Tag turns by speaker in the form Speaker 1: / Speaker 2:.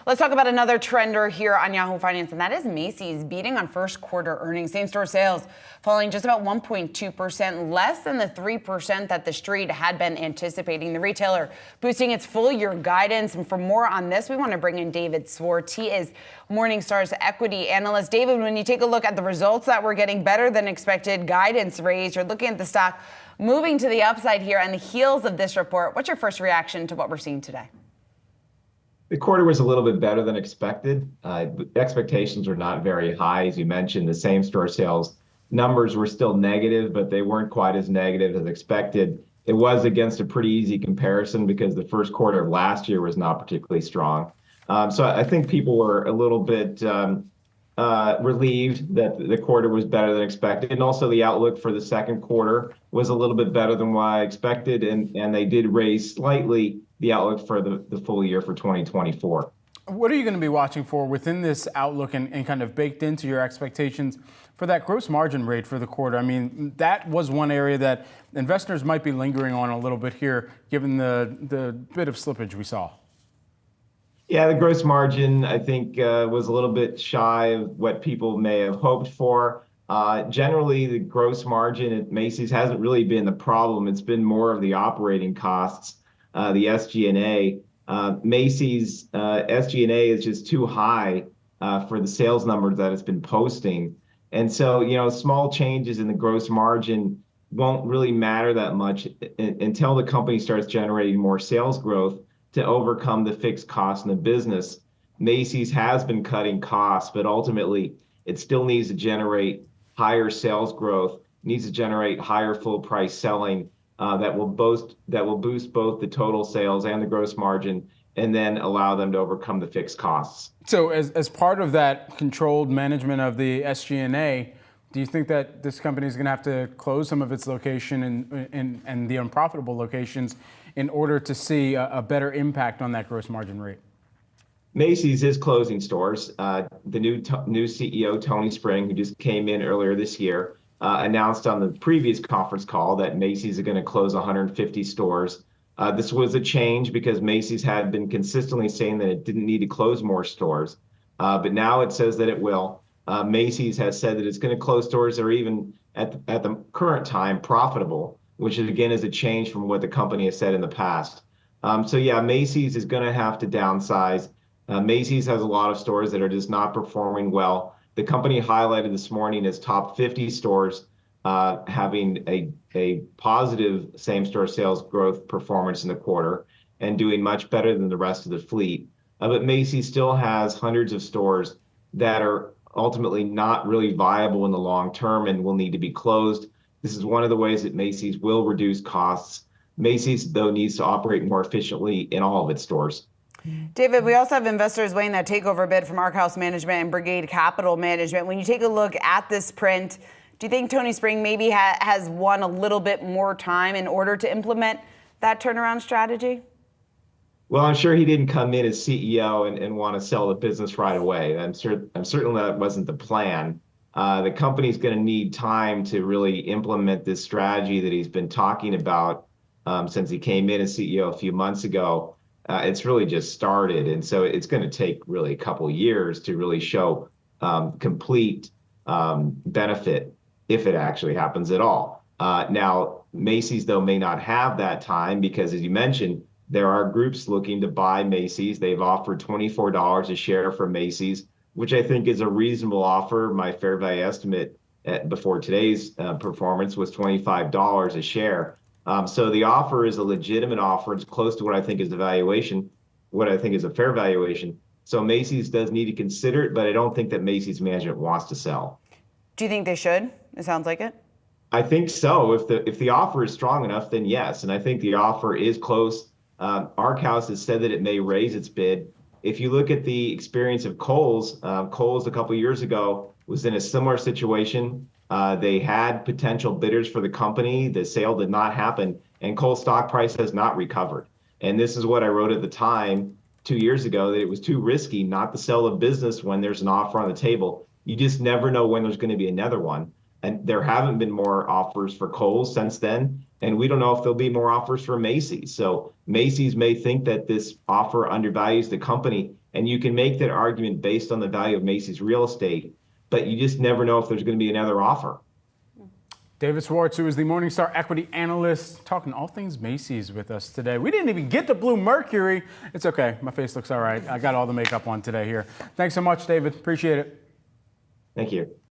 Speaker 1: Let's talk about another trender here on Yahoo Finance, and that is Macy's beating on first quarter earnings. Same-store sales falling just about 1.2%, less than the 3% that the street had been anticipating. The retailer boosting its full-year guidance. And for more on this, we want to bring in David Swartz. He is Morningstar's equity analyst. David, when you take a look at the results that were getting better than expected, guidance raised, you're looking at the stock moving to the upside here on the heels of this report. What's your first reaction to what we're seeing today?
Speaker 2: The quarter was a little bit better than expected. Expectations were not very high. As you mentioned, the same-store sales numbers were still negative, but they weren't quite as negative as expected. It was against a pretty easy comparison because the first quarter of last year was not particularly strong. So I think people were a little bit relieved that the quarter was better than expected. And also the outlook for the second quarter was a little bit better than what I expected. And they did raise slightly the outlook for the full year for 2024.
Speaker 3: What are you going to be watching for within this outlook and kind of baked into your expectations for that gross margin rate for the quarter? I mean, that was one area that investors might be lingering on a little bit here, given the bit of slippage we saw.
Speaker 2: Yeah, the gross margin, I think, was a little bit shy of what people may have hoped for. Generally, the gross margin at Macy's hasn't really been the problem. It's been more of the operating costs, the SG&A. Macy's SG&A is just too high for the sales numbers that it's been posting. And so, small changes in the gross margin won't really matter that much until the company starts generating more sales growth to overcome the fixed costs in the business. Macy's has been cutting costs, but ultimately it still needs to generate higher sales growth, needs to generate higher full price selling that will boost both the total sales and the gross margin, and then allow them to overcome the fixed costs. So
Speaker 3: as part of that controlled management of the SG&A, do you think that this company is going to have to close some of its location and the unprofitable locations in order to see a better impact on that gross margin rate?
Speaker 2: Macy's is closing stores. The new CEO, Antony Spring, who just came in earlier this year, announced on the previous conference call that Macy's is going to close 150 stores. This was a change because Macy's had been consistently saying that it didn't need to close more stores, but now it says that it will. Macy's has said that it's going to close stores that are even at the current time profitable, which again is a change from what the company has said in the past. So yeah, Macy's is going to have to downsize. Macy's has a lot of stores that are just not performing well. The company highlighted this morning as top 50 stores having a positive same-store sales growth performance in the quarter and doing much better than the rest of the fleet. But Macy's still has hundreds of stores that are ultimately not really viable in the long term and will need to be closed. This is one of the ways that Macy's will reduce costs. Macy's, though, needs to operate more efficiently in all of its stores.
Speaker 1: David, we also have investors weighing that takeover bid from Arkhouse Management and Brigade Capital Management. When you take a look at this print, do you think Antony Spring maybe has won a little bit more time in order to implement that turnaround strategy?
Speaker 2: Well, I'm sure he didn't come in as CEO and want to sell the business right away. I'm certain that wasn't the plan. The company's going to need time to really implement this strategy that he's been talking about since he came in as CEO a few months ago. It's really just started, and so it's going to take really a couple years to really show complete benefit, if it actually happens at all. Now, Macy's, though, may not have that time because, as you mentioned, there are groups looking to buy Macy's. They've offered $24 a share for Macy's, which I think is a reasonable offer. My fair value estimate before today's performance was $25 a share. So the offer is a legitimate offer. It's close to what I think is the valuation, what I think is a fair valuation. So Macy's does need to consider it, but I don't think that Macy's management wants to sell.
Speaker 1: Do you think they should? It sounds like it.
Speaker 2: I think so. If the offer is strong enough, then yes. And I think the offer is close. Arkhouse has said that it may raise its bid. If you look at the experience of Kohl's, Kohl's a couple of years ago was in a similar situation. They had potential bidders for the company. The sale did not happen, and Kohl's stock price has not recovered. And this is what I wrote at the time 2 years ago, that it was too risky not to sell a business when there's an offer on the table. You just never know when there's going to be another one. And there haven't been more offers for Kohl's since then. And we don't know if there'll be more offers for Macy's. So Macy's may think that this offer undervalues the company. And you can make that argument based on the value of Macy's real estate, but you just never know if there's going to be another offer.
Speaker 3: David Swartz, who is the Morningstar equity analyst, talking all things Macy's with us today. We didn't even get to Blue Mercury. It's okay. My face looks all right. I got all the makeup on today here. Thanks so much, David. Appreciate it.
Speaker 2: Thank you.